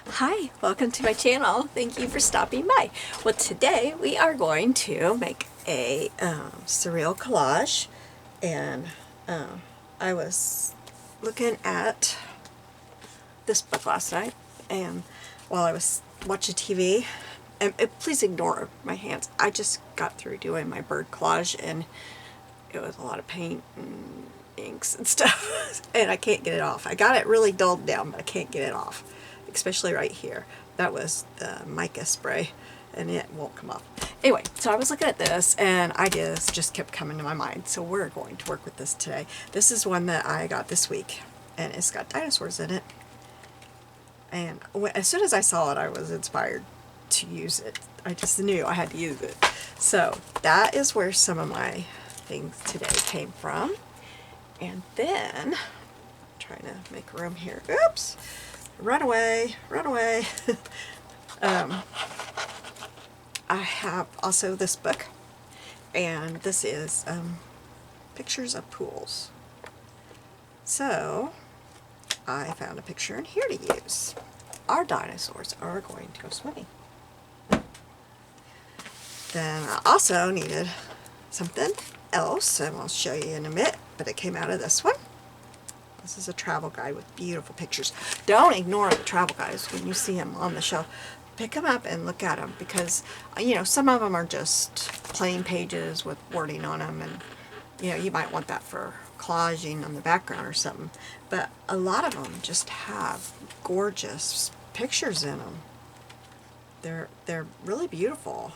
Hi, welcome to my channel. Thank you for stopping by. Well, today we are going to make a surreal collage, and I was looking at this book last night, and while I was watching TV, and please ignore my hands. I just got through doing my bird collage, and it was a lot of paint and inks and stuff, and I can't get it off. I got it really dulled down, but I can't get it off, especially right here. That was the mica spray, and it won't come off. Anyway, so I was looking at this, and ideas just kept coming to my mind, so we're going to work with this today. This is one that I got this week, and it's got dinosaurs in it, and as soon as I saw it, I was inspired to use it. I just knew I had to use it. So that is where some of my things today came from. And then, trying to make room here. Oops! Run away, run away. I have also this book, and this is pictures of pools. So, I found a picture in here to use. Our dinosaurs are going to go swimming. Then I also needed something else, and I'll show you in a minute, but it came out of this one. This is a travel guide with beautiful pictures. Don't ignore the travel guides when you see them on the shelf. Pick them up and look at them, because you know, some of them are just plain pages with wording on them, and you know, you might want that for collaging on the background or something, but a lot of them just have gorgeous pictures in them. They're really beautiful.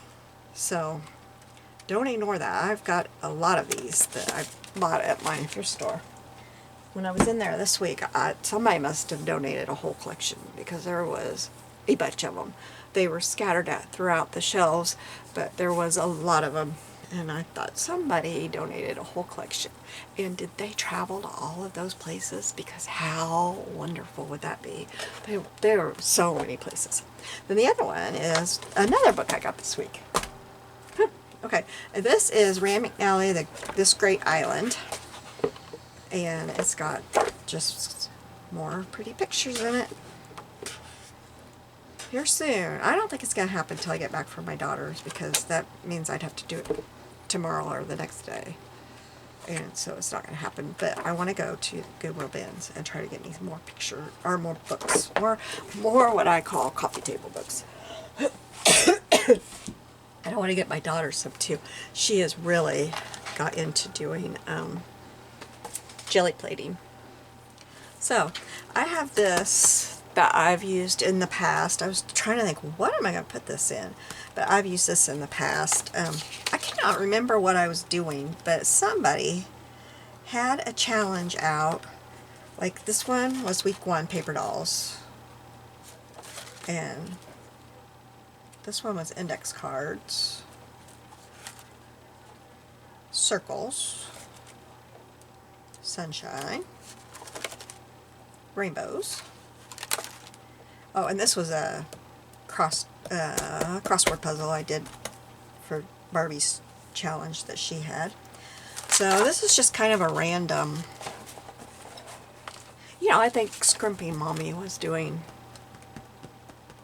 So don't ignore that. I've got a lot of these that I bought at my thrift store. When I was in there this week, somebody must have donated a whole collection, because there was a bunch of them. They were scattered out throughout the shelves, but there was a lot of them, and I thought somebody donated a whole collection. And did they travel to all of those places? Because how wonderful would that be? There are so many places. Then the other one is another book I got this week. Okay, and this is Rand McNally, This Great Island, and it's got just more pretty pictures in it. Here soon. I don't think it's going to happen until I get back from my daughter's, because that means I'd have to do it tomorrow or the next day, and so it's not going to happen. But I want to go to Goodwill bins and try to get me more more books, more what I call coffee table books. And I want to get my daughter some too. She has really got into doing jelly plating. So I have this that I've used in the past. I was trying to think, what am I going to put this in? But I've used this in the past. I cannot remember what I was doing, but somebody had a challenge out. Like this one was week 1, paper dolls. And this one was index cards, circles, sunshine, rainbows. Oh, and this was a crossword puzzle I did for Barbie's challenge that she had. So this is just kind of a random, you know, I think Scrimpy Mommy was doing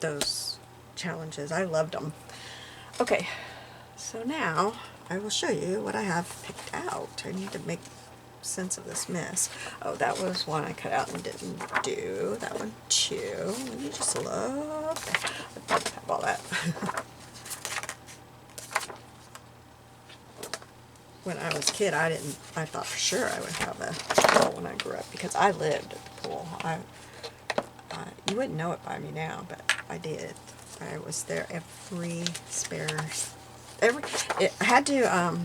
those challenges. I loved them. Okay, so now I will show you what I have picked out. I need to make sense of this mess. Oh, that was one I cut out and didn't do. That one too. You just love that. I probably have all that. When I was a kid, I thought for sure I would have a pool when I grew up, because I lived at the pool. You wouldn't know it by me now, but I did. I was there every I had to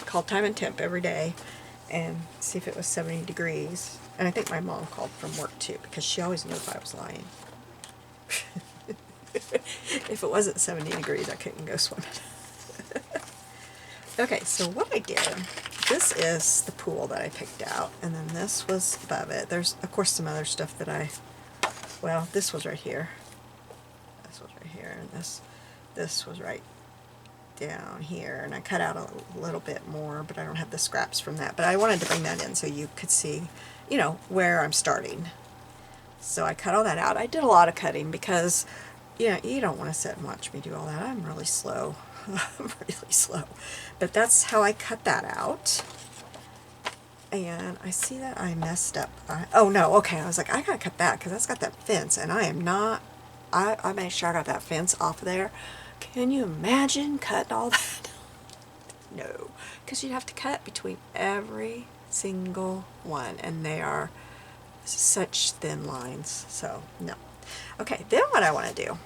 call time and temp every day and see if it was 70 degrees. And I think my mom called from work too, because she always knew if I was lying. If it wasn't 70 degrees, I couldn't go swimming. Okay, so what I did, this is the pool that I picked out, and then this was above it. There's, of course, some other stuff that well, this was right here. This was right here, and this was right down here, and I cut out a little bit more, but I don't have the scraps from that. But I wanted to bring that in so you could see, you know, where I'm starting. So I cut all that out. I did a lot of cutting because, you know, you don't want to sit and watch me do all that. I'm really slow. I'm really slow. But that's how I cut that out. And I see that I messed up. Oh no, okay. I was like, I gotta cut that because that's got that fence, and I am not. I made sure I got that fence off of there. Can you imagine cutting all that? No, because you'd have to cut between every single one, and they are such thin lines. So no. Okay, then what I want to do.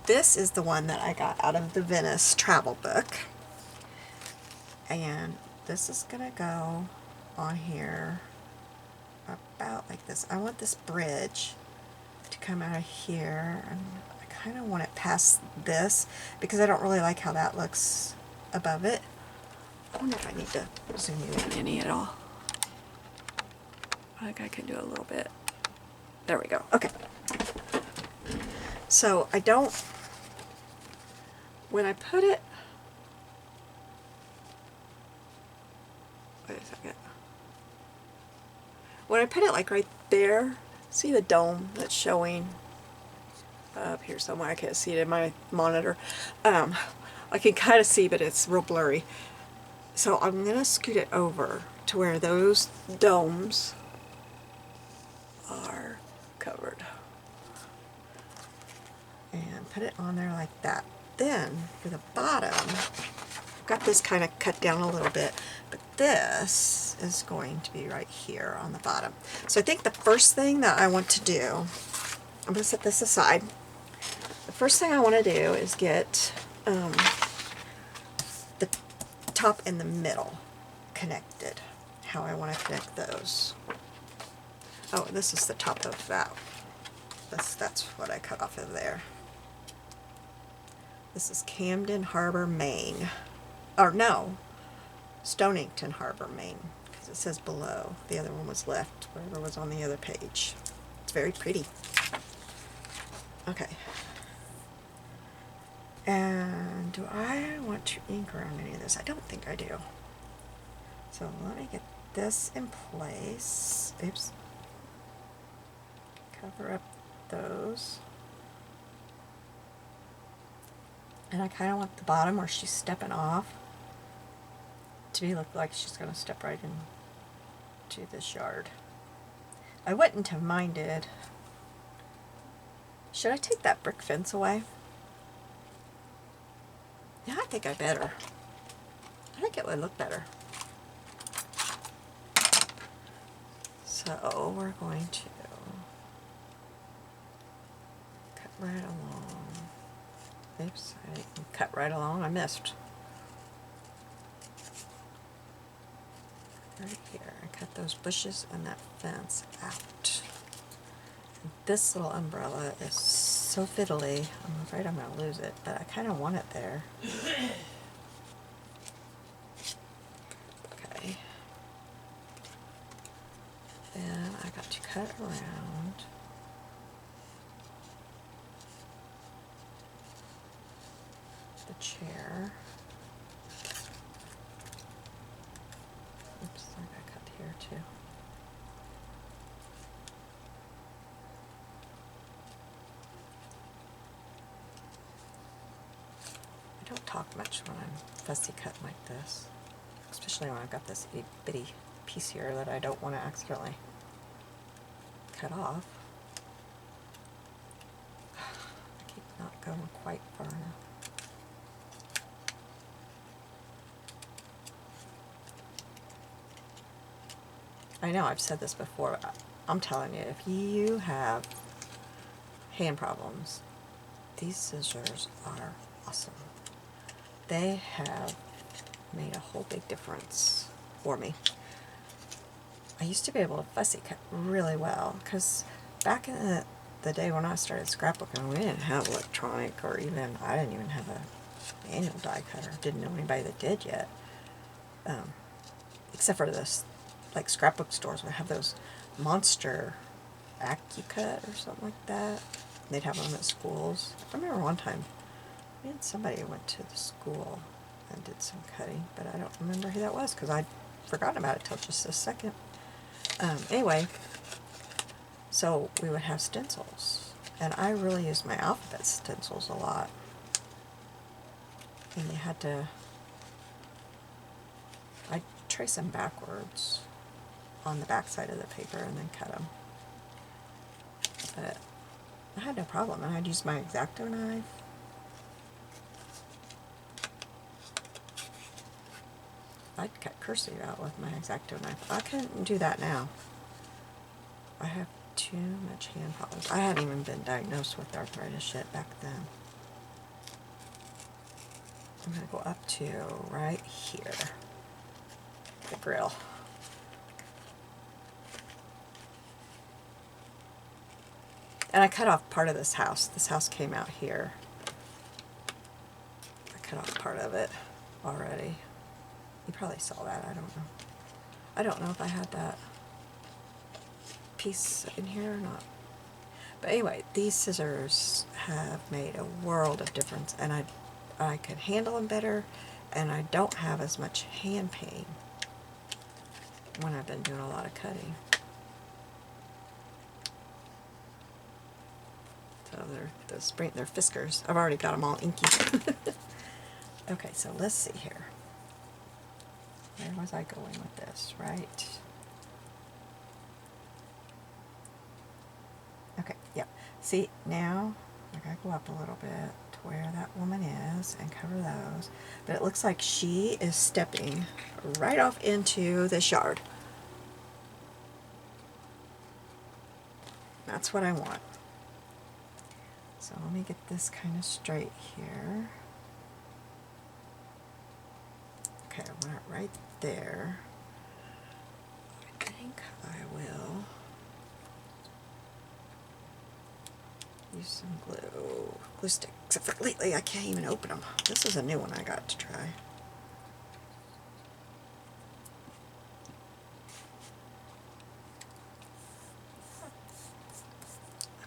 This is the one that I got out of the Venice travel book, and this is gonna go on here about like this. I want this bridge to come out of here, and I kind of want it past this because I don't really like how that looks above it. I wonder if I need to zoom you in any at all. I think I can do a little bit. There we go. Okay. So I don't, when I put it, wait a second. When I put it like right there, see the dome that's showing up here somewhere? I can't see it in my monitor. I can kind of see, but it's real blurry. So I'm going to scoot it over to where those domes are covered. And put it on there like that. Then, for the bottom, I've got this kind of cut down a little bit, but this is going to be right here on the bottom. So I think the first thing that I want to do, I'm going to set this aside. The first thing I want to do is get the top and the middle connected. How I want to connect those. Oh, this is the top of that. That's what I cut off of there. This is Camden Harbor, Maine. Or no, Stonington Harbor, Maine, because it says below. The other one was left, whatever was on the other page. It's very pretty. Okay. And do I want to ink around any of this? I don't think I do. So let me get this in place. Oops. Cover up those. And I kind of want the bottom where she's stepping off to look like she's going to step right into this yard. I wouldn't have minded. Should I take that brick fence away? Yeah, I think I better. I think it would look better. So we're going to cut right along. Oops, I didn't cut right along. I missed. Right here, I cut those bushes and that fence out. And this little umbrella is so fiddly. I'm afraid I'm going to lose it, but I kind of want it there. Okay. Then I got to cut around. The chair. Oops, I got cut here too. I don't talk much when I'm fussy cutting like this, especially when I've got this itty bitty piece here that I don't want to accidentally cut off. I keep not going quite far enough. I know I've said this before, but I'm telling you, if you have hand problems, these scissors are awesome. They have made a whole big difference for me. I used to be able to fussy cut really well, because back in the day when I started scrapbooking, we didn't have electronic, or even, I didn't even have a manual die cutter. Didn't know anybody that did yet. Except for this, like scrapbook stores would have those monster AccuCut or something like that. They'd have them at schools. I remember one time, me and somebody went to the school and did some cutting, but I don't remember who that was because I'd forgotten about it till just a second. Anyway, So we would have stencils. And I really use my alphabet stencils a lot. And you had to, I trace them backwards on the back side of the paper and then cut them. But I had no problem, and I'd use my X-Acto knife. I'd cut cursive out with my X-Acto knife. I couldn't do that now. I have too much hand problems. I hadn't even been diagnosed with arthritis yet back then. I'm going to go up to right here, the grill. And I cut off part of this house. This house came out here. I cut off part of it already. You probably saw that, I don't know. I don't know if I had that piece in here or not. But anyway, these scissors have made a world of difference, and I could handle them better, and I don't have as much hand pain when I've been doing a lot of cutting. So they're Fiskars. I've already got them all inky. Okay, so let's see here. Where was I going with this? Right. Okay, yeah. See, now I gotta go up a little bit to where that woman is and cover those. But it looks like she is stepping right off into this yard. That's what I want. So let me get this kind of straight here. Okay, I want it right there. I think I will use some glue stick. Except for lately I can't even open them. This is a new one I got to try.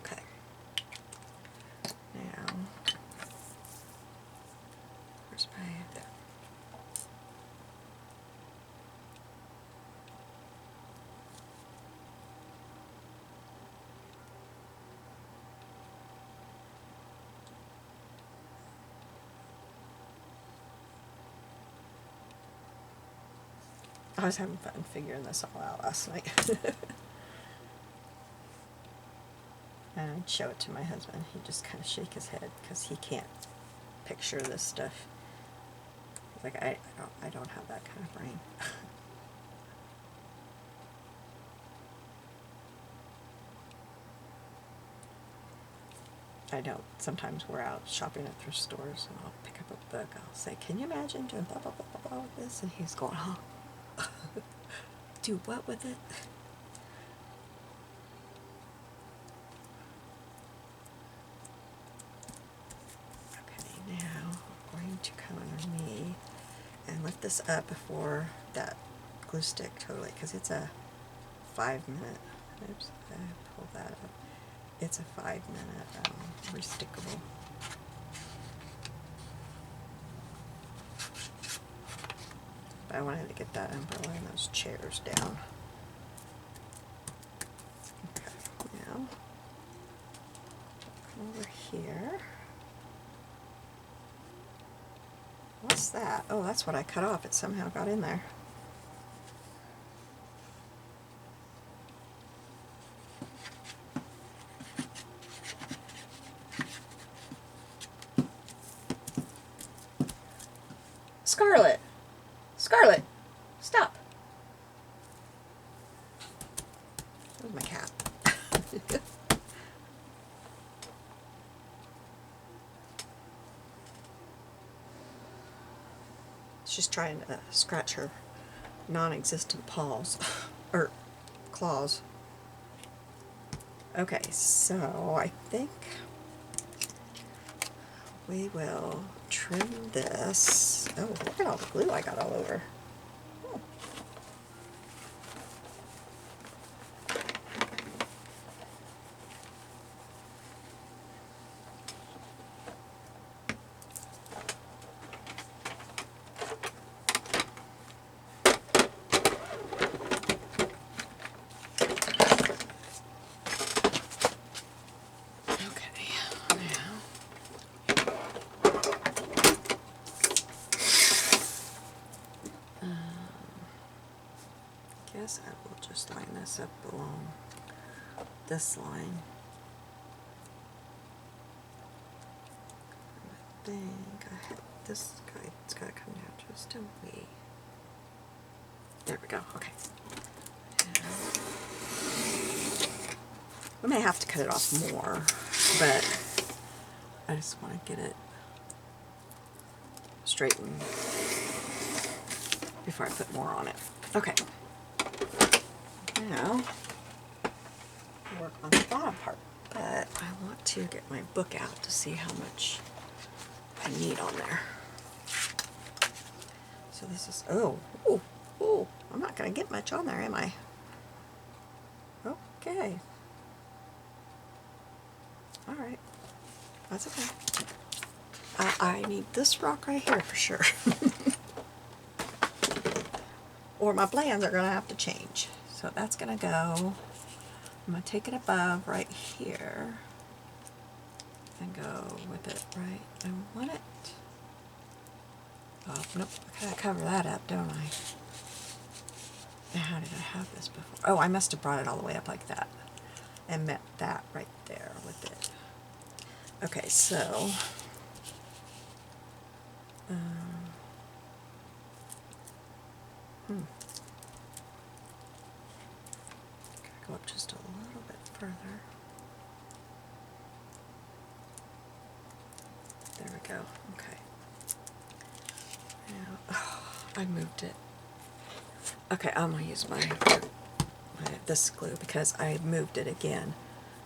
Okay. Now, where's my, there. I was having fun figuring this all out last night. And I'd show it to my husband. He'd just kind of shake his head because he can't picture this stuff. He's like, I don't have that kind of brain. I don't. Sometimes we're out shopping at thrift stores and I'll pick up a book. I'll say, can you imagine doing blah, blah, blah, blah, blah with this? And he's going, huh? Do what with it? Okay, now I'm going to come underneath and lift this up before that glue stick totally, because it's a 5-minute, oops, I pulled that up. It's a 5-minute restickable. But I wanted to get that umbrella and those chairs down. Okay, now come over here. What's that? Oh, that's what I cut off. It somehow got in there. Scarlet! Scarlet! Stop! There's my cat. She's trying to scratch her non-existent paws, or claws. Okay, so I think we will trim this. Oh, look at all the glue I got all over. Oh. guess I will just line this up along this line. I think I have this guy, it's got to come down just a wee. There we go, okay. I may have to cut it off more, but I just want to get it straightened before I put more on it. Okay. Now, work on the bottom part, but I want to get my book out to see how much I need on there. So this is, oh, I'm not going to get much on there, am I? Okay. Alright. That's okay. I need this rock right here for sure. Or my plans are going to have to change. So that's going to go, I'm going to take it above right here and go with it right. I want it. Oh, nope. I gotta cover that up, don't I? Now, how did I have this before? Oh, I must have brought it all the way up like that and met that right there with it. Okay, so gotta go up just a little bit further. There we go. Okay. Now, oh, I moved it. Okay, I'm gonna use this glue because I moved it again.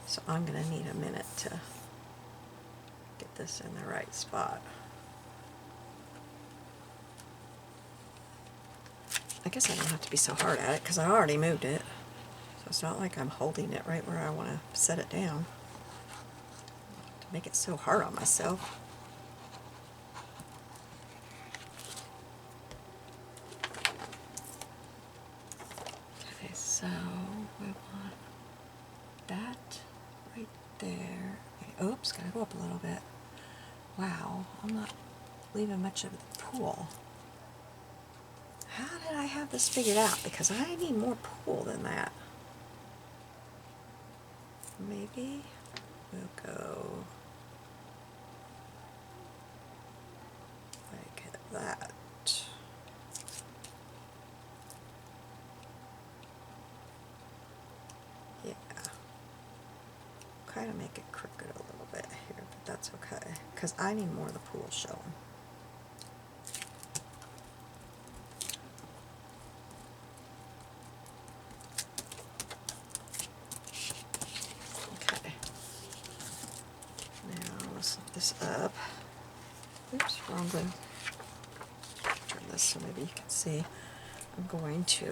So I'm gonna need a minute to get this in the right spot. I guess I don't have to be so hard at it because I already moved it. So it's not like I'm holding it right where I want to set it down. To make it so hard on myself. Okay, so we want that right there. Okay, oops, gotta go up a little bit. Wow, I'm not leaving much of the pool. How did I have this figured out? Because I need more pool than that. Maybe we'll go like that. Yeah. Kind of make it crooked a little bit here, but that's okay. Because I need more of the pool showing. This up. Oops, wrong glue. Turn this so maybe you can see. I'm going to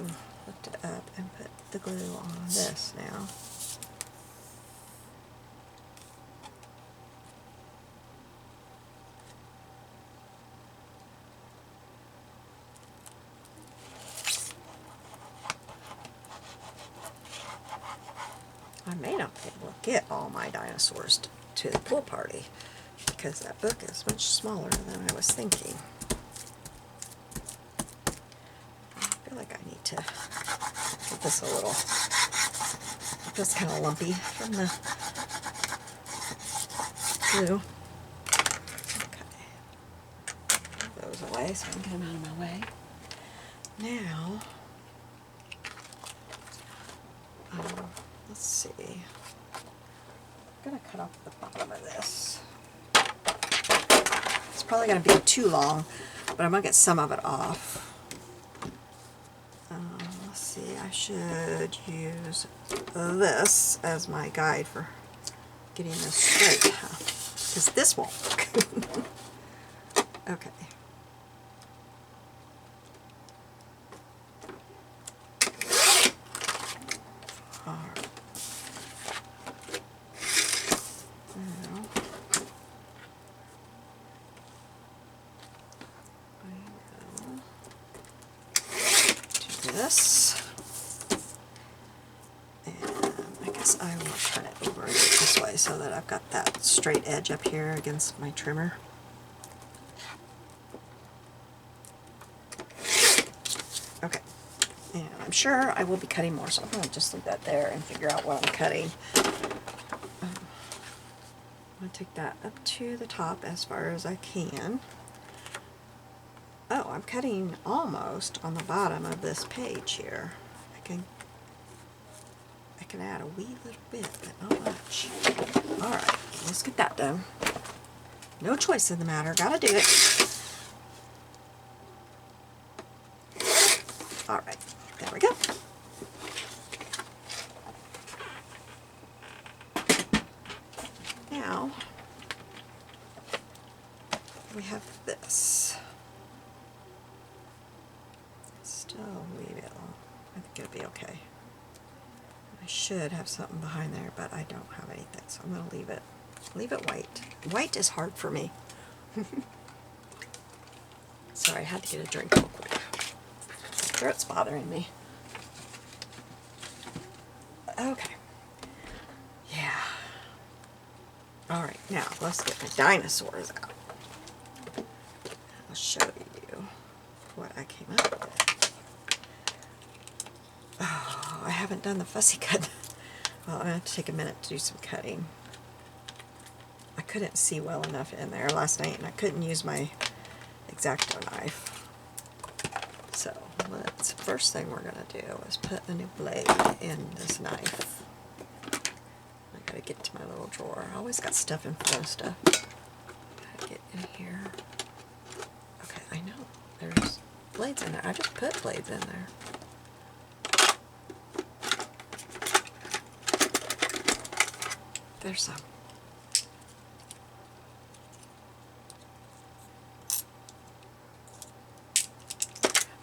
lift it up and put the glue on this now. I may not be able to get all my dinosaurs to the pool party because that book is much smaller than I was thinking. I feel like I need to get this a little, it feels kind of lumpy from the glue. Okay, move those away so I can get them out of my way. Now, let's see. I'm going to cut off the bottom of this. It's probably going to be too long, but I'm going to get some of it off. Let's see, I should use this as my guide for getting this straight, because this won't work. Okay. This, and I guess I will turn it over this way so that I've got that straight edge up here against my trimmer. Okay, And I'm sure I will be cutting more, so I'm going to just leave that there and figure out what I'm cutting. I'm going to take that up to the top as far as I can. Oh, I'm cutting almost on the bottom of this page here. I can add a wee little bit, but not much. Alright, let's get that done. No choice in the matter, gotta do it. Alright, there we go. Now, we have this. Still leave it on. I think it'll be okay. I should have something behind there, but I don't have anything, so I'm going to leave it white. White is hard for me. Sorry, I had to get a drink real quick. My throat's bothering me. Okay. Yeah. Alright, now let's get the dinosaurs out. I'll show you what I came up with. Oh, I haven't done the fussy cut. Well, I'm going to have to take a minute to do some cutting. I couldn't see well enough in there last night, and I couldn't use my X-Acto knife. So, first thing we're going to do is put a new blade in this knife. I gotta get to my little drawer. I always got stuff in front of stuff. Gotta get in here. Okay, I know. There's blades in there. I just put blades in there. There's some.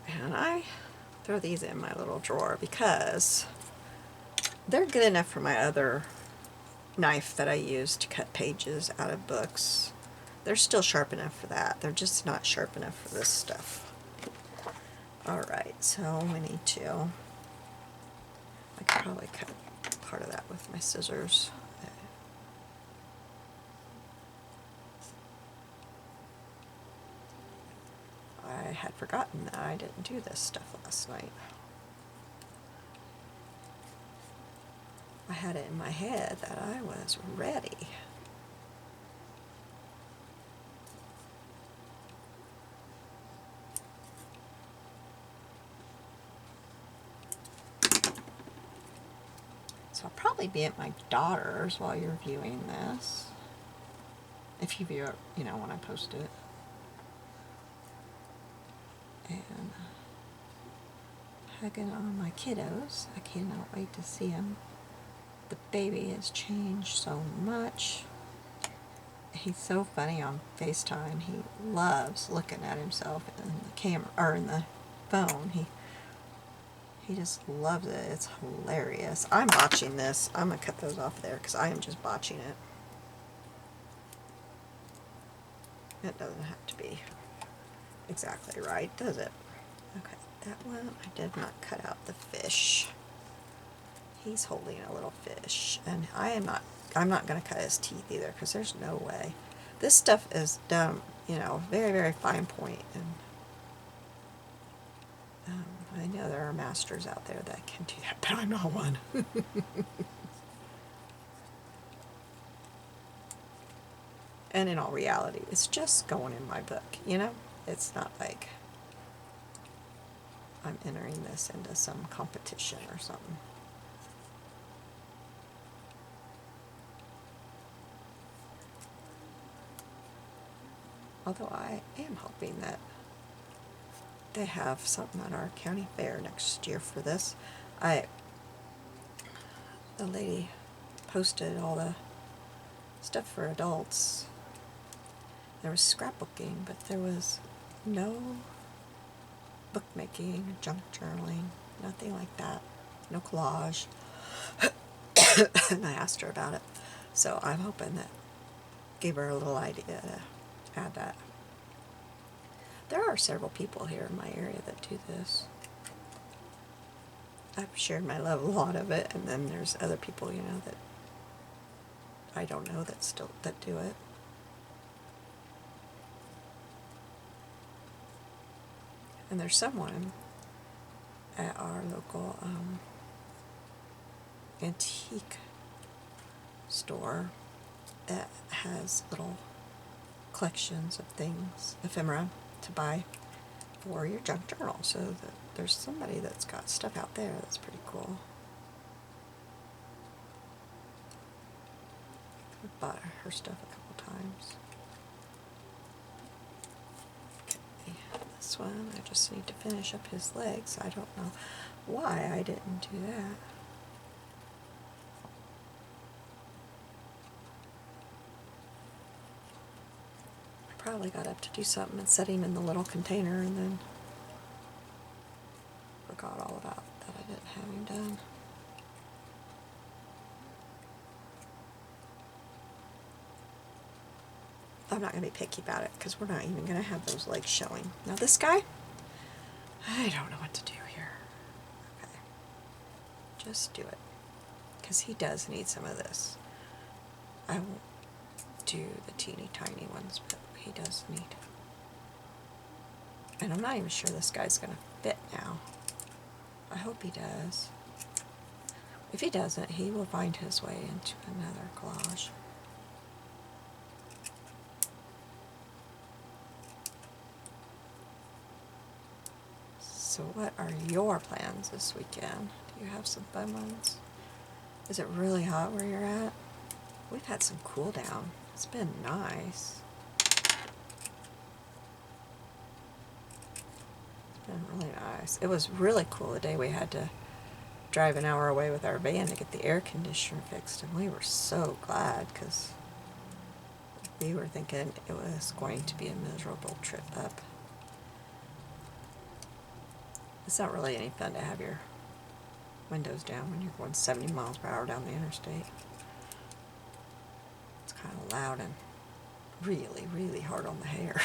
And I throw these in my little drawer because they're good enough for my other knife that I use to cut pages out of books. They're still sharp enough for that. They're just not sharp enough for this stuff. Alright, so we need to... I could probably cut part of that with my scissors. I had forgotten that I didn't do this stuff last night. I had it in my head that I was ready. So I'll probably be at my daughter's while you're viewing this. If you view it, you know, when I post it. And hugging on my kiddos. I cannot wait to see them. The baby has changed so much. He's so funny on FaceTime. He loves looking at himself in the camera or in the phone. He just loves it. It's hilarious. I'm botching this. I'm gonna cut those off there because I am just botching it. It doesn't have to be exactly right, does it? Okay, that one I did not cut out the fish. He's holding a little fish, and I'm not going to cut his teeth either because there's no way. This stuff is done, you know, very, very fine point, and I know there are masters out there that can do that, but I'm not one. And in all reality, it's just going in my book, you know? It's not like I'm entering this into some competition or something. Although I am hoping that they have something at our county fair next year for this. The lady posted all the stuff for adults. There was scrapbooking, but there was no bookmaking, junk journaling, nothing like that. No collage. And I asked her about it. So I'm hoping that gave her a little idea to add that. There are several people here in my area that do this. I've shared my love a lot of it, and then there's other people, you know, that I don't know that do it. And there's someone at our local antique store that has little collections of things, ephemera, to buy for your junk journal. So that there's somebody that's got stuff out there that's pretty cool. I've bought her stuff a couple times. Okay, this one, I just need to finish up his legs. I don't know why I didn't do that. I probably got up to do something and set him in the little container and then forgot all about that I didn't have him done. I'm not going to be picky about it because we're not even going to have those legs showing. Now this guy, I don't know what to do here. Okay, just do it because he does need some of this. I won't do the teeny tiny ones, but he does need. And I'm not even sure this guy's going to fit now. I hope he does. If he doesn't, he will find his way into another collage. So what are your plans this weekend? Do you have some fun ones? Is it really hot where you're at? We've had some cool down. It's been nice. It's been really nice. It was really cool the day we had to drive an hour away with our van to get the air conditioner fixed, and we were so glad because we were thinking it was going to be a miserable trip up. It's not really any fun to have your windows down when you're going 70 miles per hour down the interstate. It's kind of loud and really, really hard on the hair.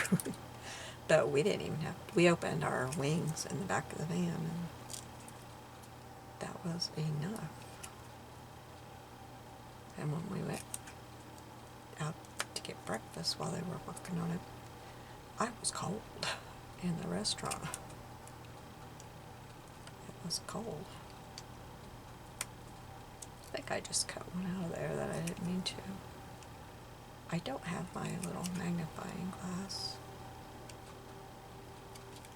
But we didn't even have, we opened our wings in the back of the van and that was enough. And when we went out to get breakfast while they were working on it, I was cold in the restaurant. Was cold. I think I just cut one out of there that I didn't mean to. I don't have my little magnifying glass.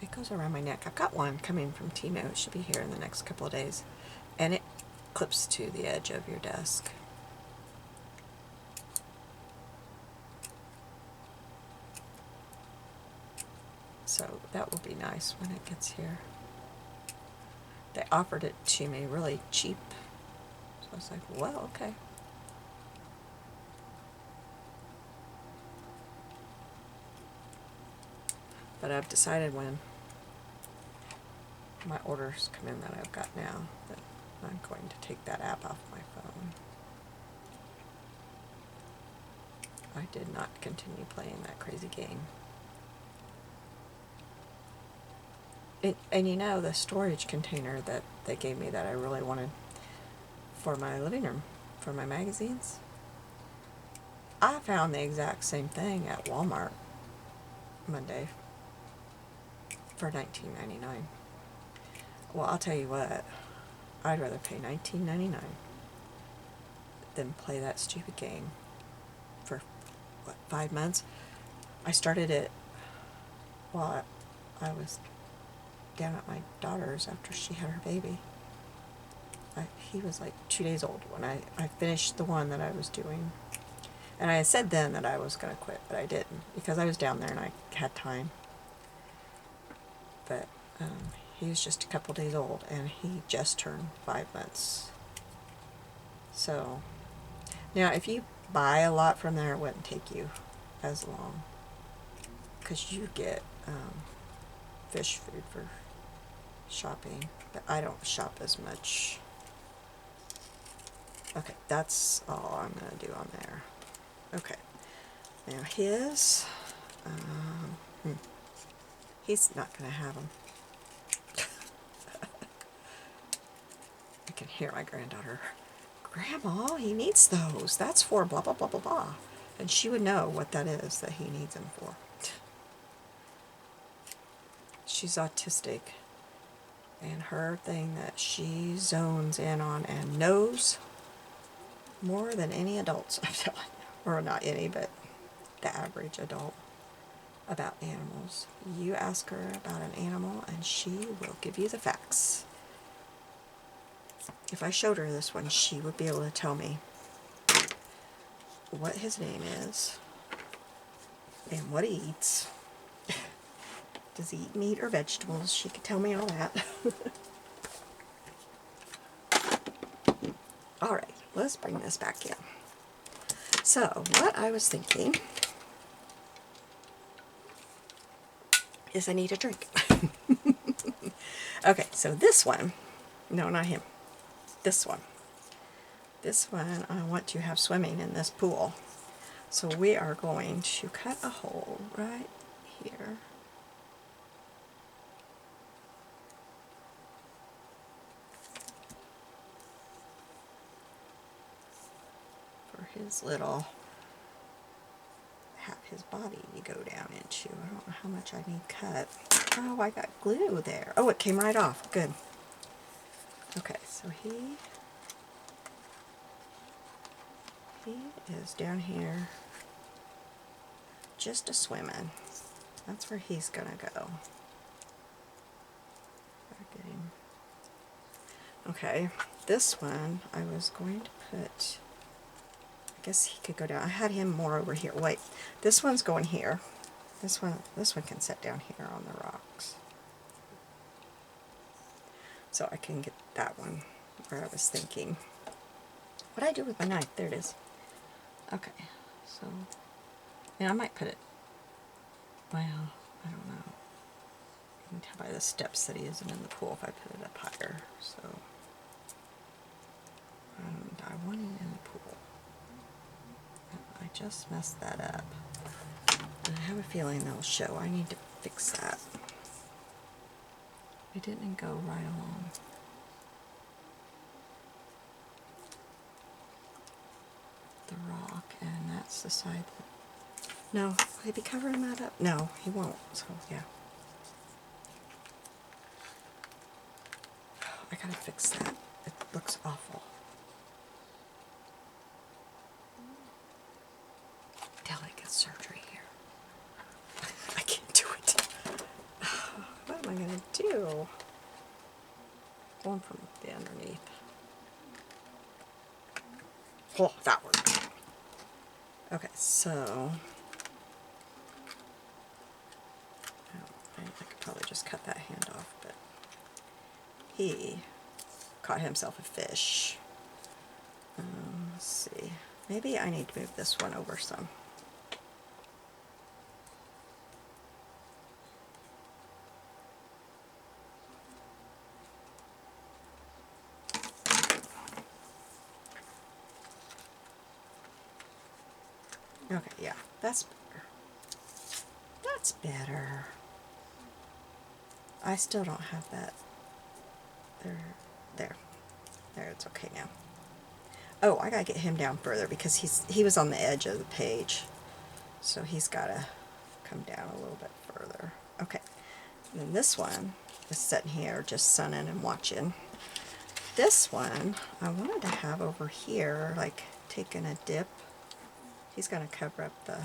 It goes around my neck. I've got one coming from Timo. It should be here in the next couple of days. And it clips to the edge of your desk. So that will be nice when it gets here. They offered it to me really cheap. So I was like, well, okay. But I've decided when my orders come in that I've got now that I'm going to take that app off my phone. I did not continue playing that crazy game. And you know, the storage container that they gave me that I really wanted for my living room, for my magazines, I found the exact same thing at Walmart Monday for $19.99. Well, I'll tell you what, I'd rather pay $19.99 than play that stupid game for, what, 5 months? I started it while I was down at my daughter's after she had her baby. He was like 2 days old when I finished the one that I was doing. And I said then that I was going to quit, but I didn't because I was down there and I had time. But he was just a couple days old and he just turned 5 months. So now if you buy a lot from there, it wouldn't take you as long because you get fish food for shopping, but I don't shop as much. Okay, that's all I'm going to do on there. Okay, now his, he's not going to have them. I can hear my granddaughter, Grandma, he needs those. That's for blah, blah, blah, blah, blah. And she would know what that is that he needs them for. She's autistic. And her thing that she zones in on and knows more than any adults, I'm telling you. Or not any, but the average adult about animals. You ask her about an animal and she will give you the facts. If I showed her this one, she would be able to tell me what his name is and what he eats. Does he eat meat or vegetables? She could tell me all that. Alright, let's bring this back in. So, what I was thinking is I need a drink. Okay, so this one, no, not him, this one. This one I want to have swimming in this pool. So we are going to cut a hole right here. For his little, have his body to go down into. I don't know how much I need cut. Oh, I got glue there. Oh, it came right off. Good. Okay, so he is down here just a swimming. That's where he's gonna go. Get him. Okay, this one I was going to put, I guess he could go down. I had him more over here. Wait, this one's going here. This one can sit down here on the rocks. So I can get that one where I was thinking. What'd I do with my knife? There it is. Okay, so, and I might put it, well, I don't know. You can tell by the steps that he isn't in the pool if I put it up higher, so. And I want him in the pool. I just messed that up. And I have a feeling that'll show. I need to fix that. It didn't go right along. The rock, and that's the side that, no, will he be covering that up? No, he won't, so yeah. I gotta fix that. It looks awful. Till I get surgery here. I can't do it. What am I gonna do? Going from the underneath. Oh, that worked. Okay, so I could probably just cut that hand off, but he caught himself a fish. Let's see. Maybe I need to move this one over some. Okay, yeah, that's better. That's better. I still don't have that. There, it's okay now. Oh, I gotta get him down further because he was on the edge of the page. So he's gotta come down a little bit further. Okay, and then this one is sitting here just sunning and watching. This one I wanted to have over here, like taking a dip. He's gonna cover up the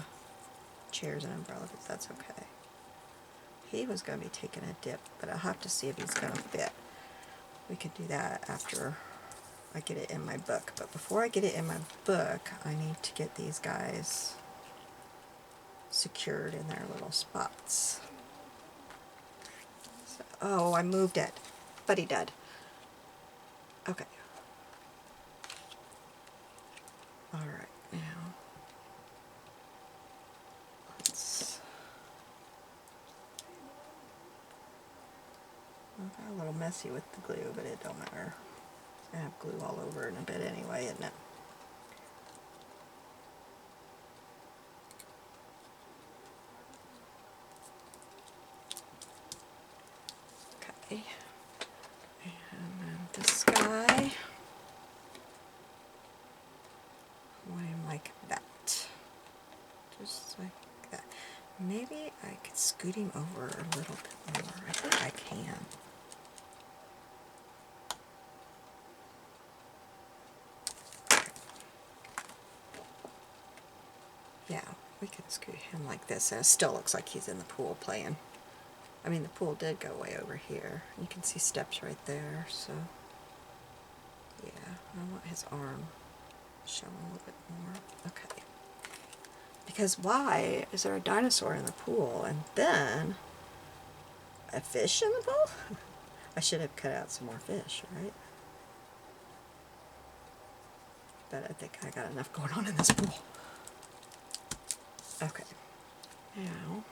chairs and umbrella, but that's okay. He was gonna be taking a dip, but I'll have to see if he's gonna fit. We could do that after I get it in my book. But before I get it in my book, I need to get these guys secured in their little spots. So, oh, I moved it. But he did. Okay. Alright, now let's... I got a little messy with the glue, but it don't matter. I have glue all over in a bit anyway, isn't it? Okay. And then this guy, I want him like that. Just like that. Maybe I could scoot him over a little bit more. I think I can. scoot him like this, and it still looks like he's in the pool playing. I mean, the pool did go way over here. You can see steps right there, so yeah, I want his arm shown a little bit more. Okay. Because why is there a dinosaur in the pool and then a fish in the pool? I should have cut out some more fish, right? But I think I got enough going on in this pool. Okay. Now,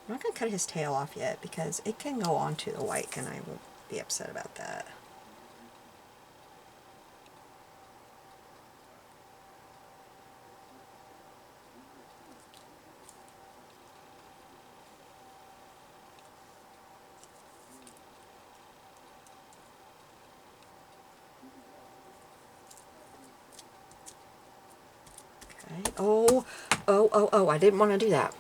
I'm not going to cut his tail off yet because it can go onto the white and I won't be upset about that. Okay. Oh, I didn't want to do that.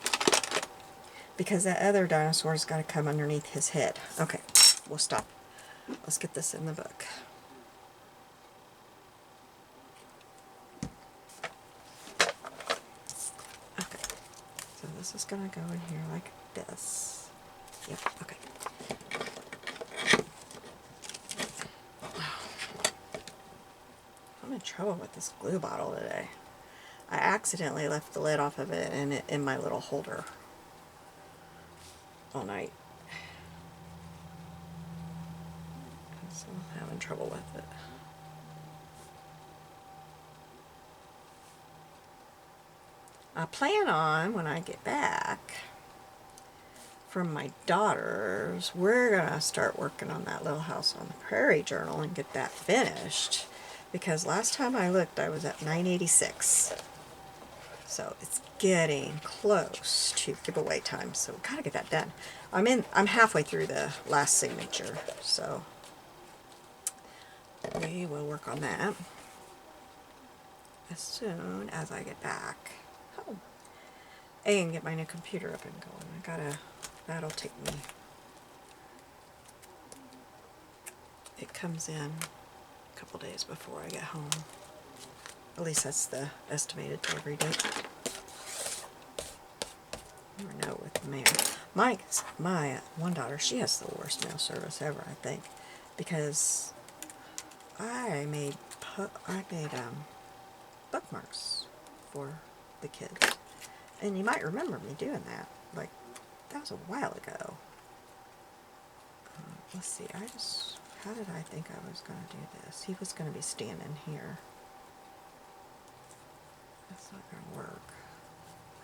Because that other dinosaur's got to come underneath his head. Okay, we'll stop. Let's get this in the book. Okay, so this is going to go in here like this. Yep, okay. I'm in trouble with this glue bottle today. I accidentally left the lid off of it in my little holder all night. So I'm having trouble with it. I plan on, when I get back from my daughters, we're going to start working on that Little House on the Prairie journal and get that finished. Because last time I looked, I was at 986. So it's getting close to giveaway time, so we gotta get that done. I'm halfway through the last signature, so we will work on that as soon as I get back home and get my new computer up and going. That'll take me. It comes in a couple days before I get home. At least that's the estimated delivery date. You never know with the mail. My one daughter, she has the worst mail service ever, I think, because I made bookmarks for the kids, and you might remember me doing that. Like, that was a while ago. Let's see. How did I think I was going to do this? He was going to be standing here. That's not going to work.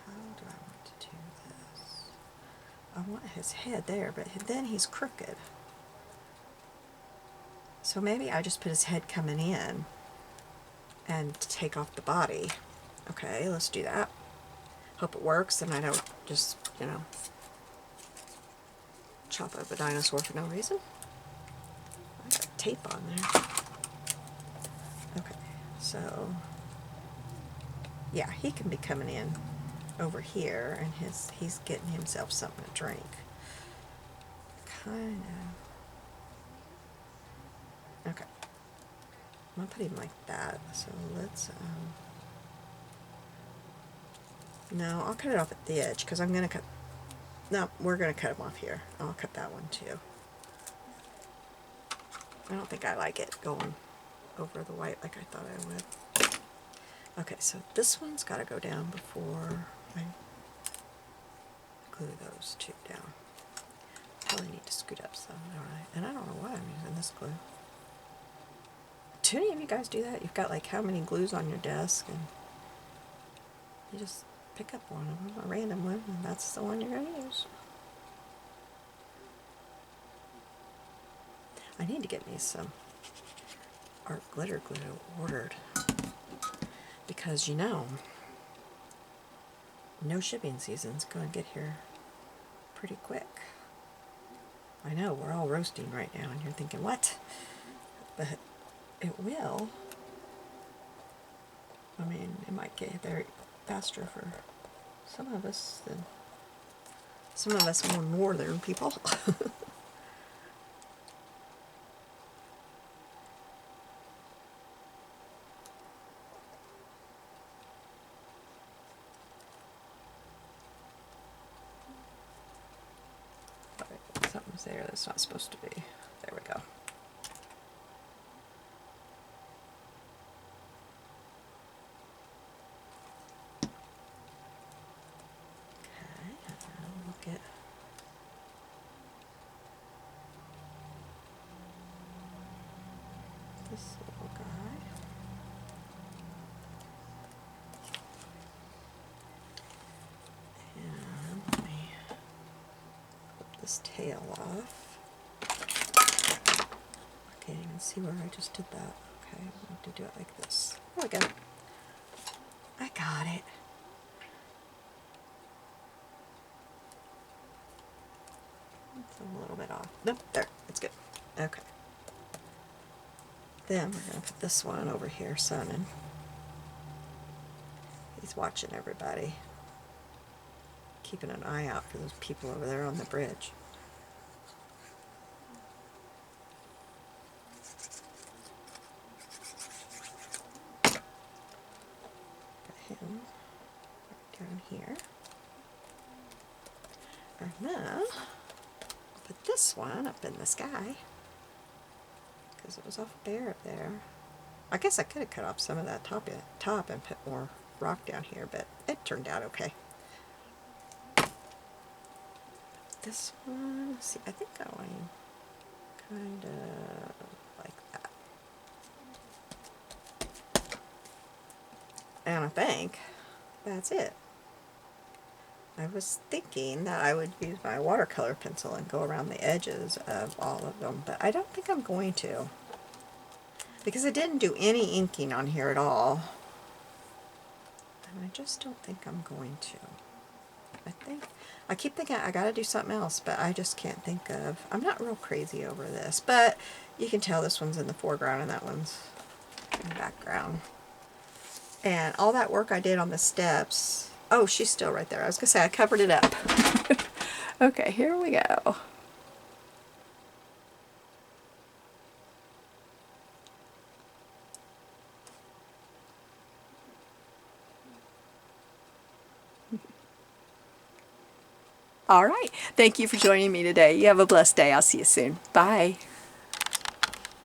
How do I want to do this? I want his head there, but then he's crooked. So maybe I just put his head coming in and take off the body. Okay, let's do that. Hope it works and I don't just, chop up a dinosaur for no reason. I got tape on there. Okay, so yeah, he can be coming in over here, and he's getting himself something to drink. Kind of. Okay. I'm gonna put him like that. So let's. No, I'll cut it off at the edge because I'm gonna cut. No, we're gonna cut him off here. I'll cut that one too. I don't think I like it going over the white like I thought I would. Okay, so this one's got to go down before I glue those two down. Probably need to scoot up some, don't I? And I don't know why I'm using this glue. Do any of you guys do that? You've got like how many glues on your desk, and you just pick up one of them, a random one, and that's the one you're going to use. I need to get me some art glitter glue ordered. Because, no shipping season's going to get here pretty quick. I know, we're all roasting right now, and you're thinking, what? But it will. I mean, it might get there faster for some of us than some of us more northern people. something's there that's not supposed to be. There we go. Okay, look at this little guy. And let me flip this tail off. I can't even see where I just did that. Okay, I'm going to do it like this. There we go. I got it. It's a little bit off. Nope, there, it's good. Okay. Then we're going to put this one over here sunning. He's watching everybody. Keeping an eye out for those people over there on the bridge. Put him right down here. And then put this one up in the sky. Because it was off bare up there. I guess I could have cut off some of that top and put more rock down here, but it turned out okay. This one, let's see, I think I want kind of like that. And I think that's it. I was thinking that I would use my watercolor pencil and go around the edges of all of them, but I don't think I'm going to. Because I didn't do any inking on here at all. And I just don't think I'm going to. I keep thinking I gotta do something else, but I just can't think of. I'm not real crazy over this, but you can tell this one's in the foreground and that one's in the background. And all that work I did on the steps. Oh, she's still right there. I was gonna say I covered it up. Okay, here we go. All right. Thank you for joining me today. You have a blessed day. I'll see you soon. Bye.